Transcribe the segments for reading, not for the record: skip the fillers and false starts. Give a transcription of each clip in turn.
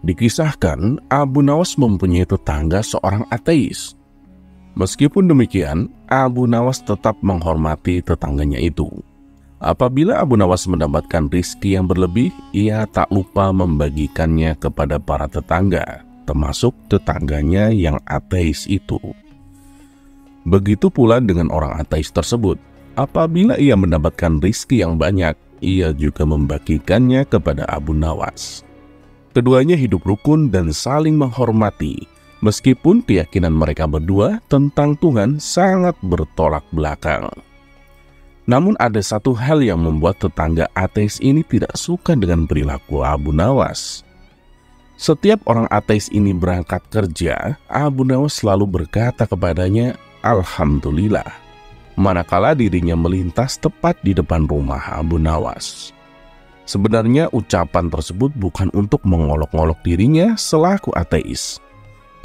Dikisahkan, Abu Nawas mempunyai tetangga seorang ateis. Meskipun demikian, Abu Nawas tetap menghormati tetangganya itu. Apabila Abu Nawas mendapatkan rizki yang berlebih, ia tak lupa membagikannya kepada para tetangga, termasuk tetangganya yang ateis itu. Begitu pula dengan orang ateis tersebut. Apabila ia mendapatkan rizki yang banyak, ia juga membagikannya kepada Abu Nawas. Keduanya hidup rukun dan saling menghormati, meskipun keyakinan mereka berdua tentang Tuhan sangat bertolak belakang. Namun ada satu hal yang membuat tetangga ateis ini tidak suka dengan perilaku Abu Nawas. Setiap orang ateis ini berangkat kerja, Abu Nawas selalu berkata kepadanya, "Alhamdulillah," manakala dirinya melintas tepat di depan rumah Abu Nawas. Sebenarnya ucapan tersebut bukan untuk mengolok-olok dirinya selaku ateis,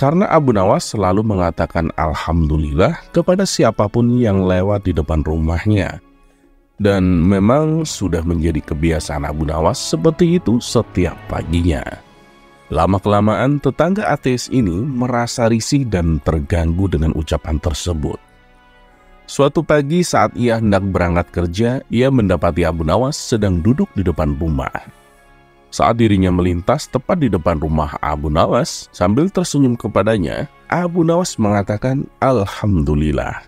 karena Abu Nawas selalu mengatakan Alhamdulillah kepada siapapun yang lewat di depan rumahnya. Dan memang sudah menjadi kebiasaan Abu Nawas seperti itu setiap paginya. Lama-kelamaan tetangga ateis ini merasa risih dan terganggu dengan ucapan tersebut. Suatu pagi saat ia hendak berangkat kerja, ia mendapati Abu Nawas sedang duduk di depan rumah. Saat dirinya melintas tepat di depan rumah Abu Nawas, sambil tersenyum kepadanya, Abu Nawas mengatakan Alhamdulillah.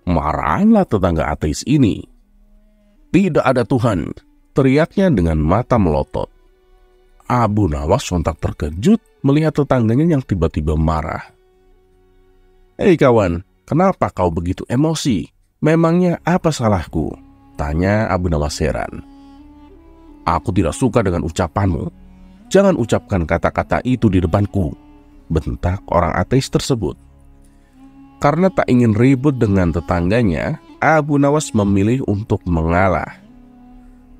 Marahlah tetangga ateis ini. "Tidak ada Tuhan," teriaknya dengan mata melotot. Abu Nawas sontak terkejut melihat tetangganya yang tiba-tiba marah. "Hei kawan, kenapa kau begitu emosi? Memangnya apa salahku?" tanya Abu Nawas heran. "Aku tidak suka dengan ucapanmu. Jangan ucapkan kata-kata itu di depanku," bentak orang ateis tersebut. Karena tak ingin ribut dengan tetangganya, Abu Nawas memilih untuk mengalah.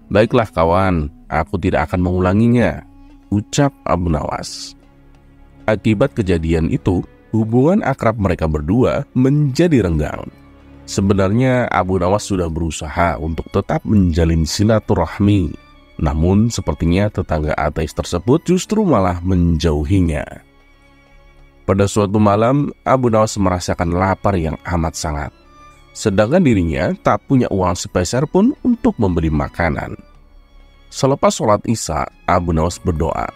"Baiklah kawan, aku tidak akan mengulanginya," ucap Abu Nawas. Akibat kejadian itu, hubungan akrab mereka berdua menjadi renggang. Sebenarnya Abu Nawas sudah berusaha untuk tetap menjalin silaturahmi, namun sepertinya tetangga ateis tersebut justru malah menjauhinya. Pada suatu malam, Abu Nawas merasakan lapar yang amat sangat, sedangkan dirinya tak punya uang sepeser pun untuk membeli makanan. Selepas sholat Isya, Abu Nawas berdoa,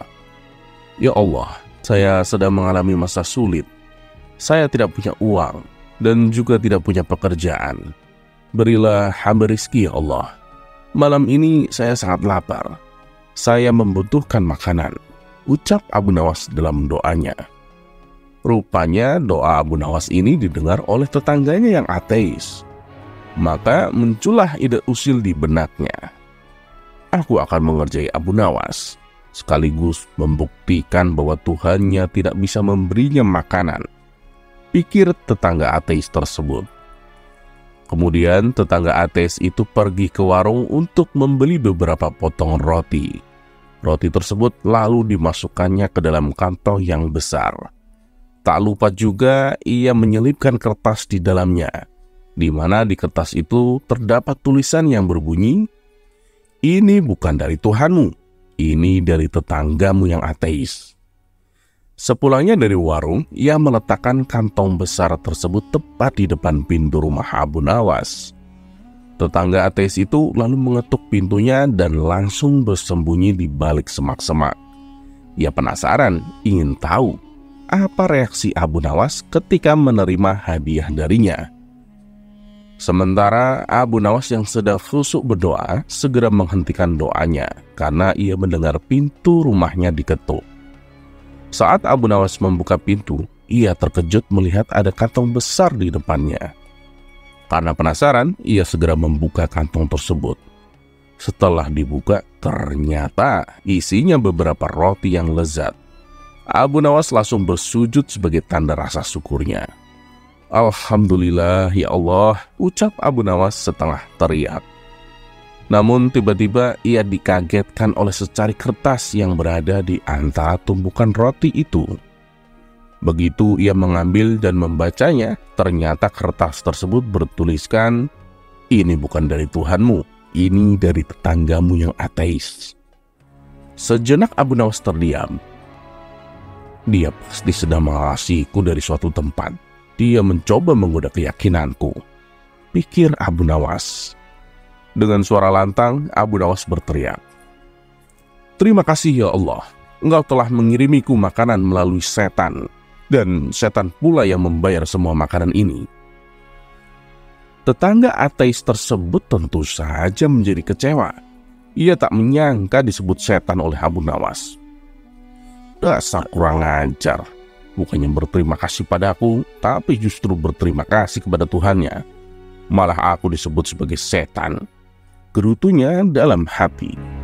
"Ya Allah, saya sedang mengalami masa sulit. Saya tidak punya uang dan juga tidak punya pekerjaan. Berilah hamba rizki ya Allah. Malam ini saya sangat lapar. Saya membutuhkan makanan," ucap Abu Nawas dalam doanya. Rupanya doa Abu Nawas ini didengar oleh tetangganya yang ateis. Maka muncullah ide usil di benaknya. "Aku akan mengerjai Abu Nawas, sekaligus membuktikan bahwa Tuhannya tidak bisa memberinya makanan," pikir tetangga ateis tersebut. Kemudian tetangga ateis itu pergi ke warung untuk membeli beberapa potong roti. Roti tersebut lalu dimasukkannya ke dalam kantong yang besar. Tak lupa juga ia menyelipkan kertas di dalamnya, di mana di kertas itu terdapat tulisan yang berbunyi, "Ini bukan dari Tuhanmu, ini dari tetanggamu yang ateis." Sepulangnya dari warung, ia meletakkan kantong besar tersebut tepat di depan pintu rumah Abu Nawas. Tetangga ateis itu lalu mengetuk pintunya dan langsung bersembunyi di balik semak-semak. Ia penasaran, ingin tahu apa reaksi Abu Nawas ketika menerima hadiah darinya. Sementara Abu Nawas yang sedang khusyuk berdoa segera menghentikan doanya karena ia mendengar pintu rumahnya diketuk. Saat Abu Nawas membuka pintu, ia terkejut melihat ada kantong besar di depannya. Karena penasaran, ia segera membuka kantong tersebut. Setelah dibuka, ternyata isinya beberapa roti yang lezat. Abu Nawas langsung bersujud sebagai tanda rasa syukurnya. "Alhamdulillah ya Allah," ucap Abu Nawas setengah teriak. Namun tiba-tiba ia dikagetkan oleh secari kertas yang berada di antara tumpukan roti itu. Begitu ia mengambil dan membacanya, ternyata kertas tersebut bertuliskan, "Ini bukan dari Tuhanmu, ini dari tetanggamu yang ateis." Sejenak Abu Nawas terdiam. Dia pasti sedang mengawasiku dari suatu tempat. Dia mencoba menggoda keyakinanku, pikir Abu Nawas. Dengan suara lantang, Abu Nawas berteriak, "Terima kasih ya Allah, Engkau telah mengirimiku makanan melalui setan, dan setan pula yang membayar semua makanan ini." Tetangga ateis tersebut tentu saja menjadi kecewa. Ia tak menyangka disebut setan oleh Abu Nawas. Dasar kurang ajar, bukannya berterima kasih padaku, tapi justru berterima kasih kepada Tuhannya. Malah aku disebut sebagai setan, gerutunya dalam hati.